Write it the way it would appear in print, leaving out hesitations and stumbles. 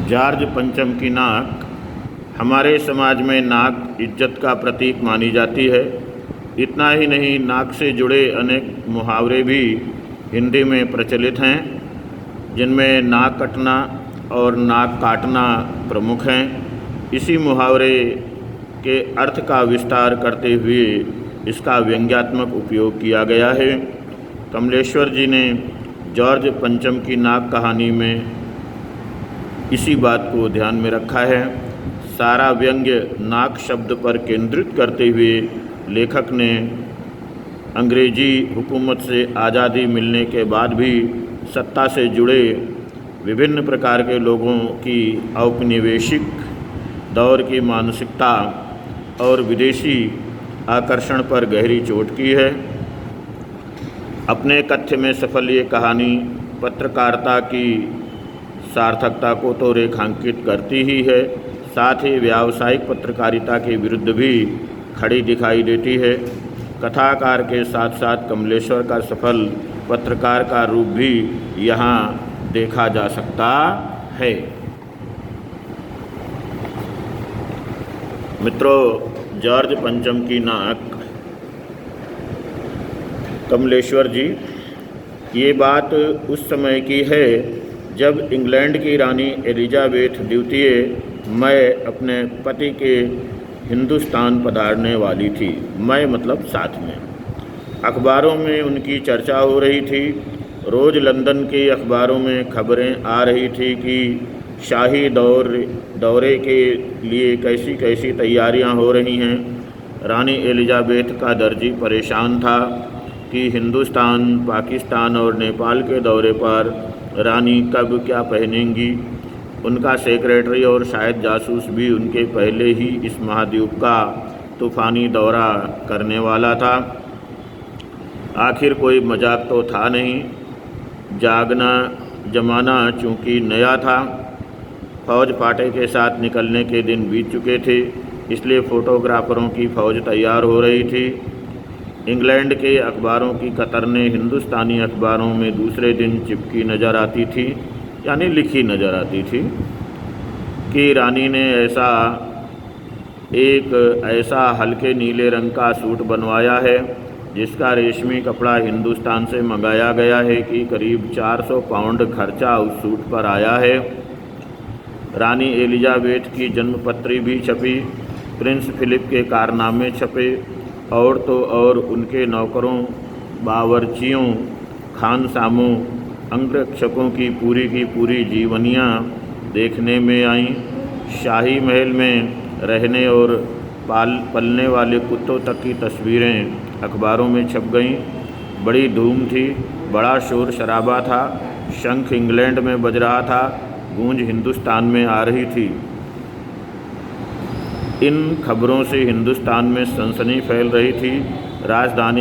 George पंचम की नाक। हमारे समाज में नाक इज्जत का प्रतीक मानी जाती है। इतना ही नहीं, नाक से जुड़े अनेक मुहावरे भी हिंदी में प्रचलित हैं, जिनमें नाक कटना और नाक काटना प्रमुख हैं। इसी मुहावरे के अर्थ का विस्तार करते हुए इसका व्यंग्यात्मक उपयोग किया गया है। कमलेश्वर जी ने जॉर्ज पंचम की नाक कहानी में इसी बात को ध्यान में रखा है। सारा व्यंग्य नाक शब्द पर केंद्रित करते हुए लेखक ने अंग्रेजी हुकूमत से आज़ादी मिलने के बाद भी सत्ता से जुड़े विभिन्न प्रकार के लोगों की औपनिवेशिक दौर की मानसिकता और विदेशी आकर्षण पर गहरी चोट की है। अपने कथ्य में सफल ये कहानी पत्रकारिता की सार्थकता को तो रेखांकित करती ही है, साथ ही व्यावसायिक पत्रकारिता के विरुद्ध भी खड़ी दिखाई देती है। कथाकार के साथ साथ कमलेश्वर का सफल पत्रकार का रूप भी यहाँ देखा जा सकता है। मित्रों, जॉर्ज पंचम की नाक, कमलेश्वर जी, ये बात उस समय की है जब इंग्लैंड की रानी एलिजाबेथ द्वितीय मई अपने पति के हिंदुस्तान पधारने वाली थी। मई मतलब साथ में। अखबारों में उनकी चर्चा हो रही थी। रोज़ लंदन के अखबारों में खबरें आ रही थी कि शाही दौरे के लिए कैसी कैसी तैयारियां हो रही हैं। रानी एलिजाबेथ का दर्जी परेशान था कि हिंदुस्तान, पाकिस्तान और नेपाल के दौरे पर रानी कब क्या पहनेंगी। उनका सेक्रेटरी और शायद जासूस भी उनके पहले ही इस महाद्वीप का तूफ़ानी दौरा करने वाला था। आखिर कोई मजाक तो था नहीं। जागना जमाना चूँकि नया था, फौज फाटे के साथ निकलने के दिन बीत चुके थे, इसलिए फ़ोटोग्राफ़रों की फ़ौज तैयार हो रही थी। इंग्लैंड के अखबारों की कतरने हिंदुस्तानी अखबारों में दूसरे दिन चिपकी नज़र आती थी, यानी लिखी नज़र आती थी कि रानी ने ऐसा हल्के नीले रंग का सूट बनवाया है जिसका रेशमी कपड़ा हिंदुस्तान से मंगाया गया है कि करीब 400 पाउंड खर्चा उस सूट पर आया है। रानी एलिजाबेथ की जन्मपत्री भी छपी, प्रिंस फिलिप के कारनामे छपे और तो और उनके नौकरों, बावर्चियों, खानसामों, अंगरक्षकों की पूरी जीवनियाँ देखने में आईं। शाही महल में रहने और पलने वाले कुत्तों तक की तस्वीरें अखबारों में छप गईं। बड़ी धूम थी, बड़ा शोर शराबा था। शंख इंग्लैंड में बज रहा था, गूंज हिंदुस्तान में आ रही थी। इन खबरों से हिंदुस्तान में सनसनी फैल रही थी। राजधानी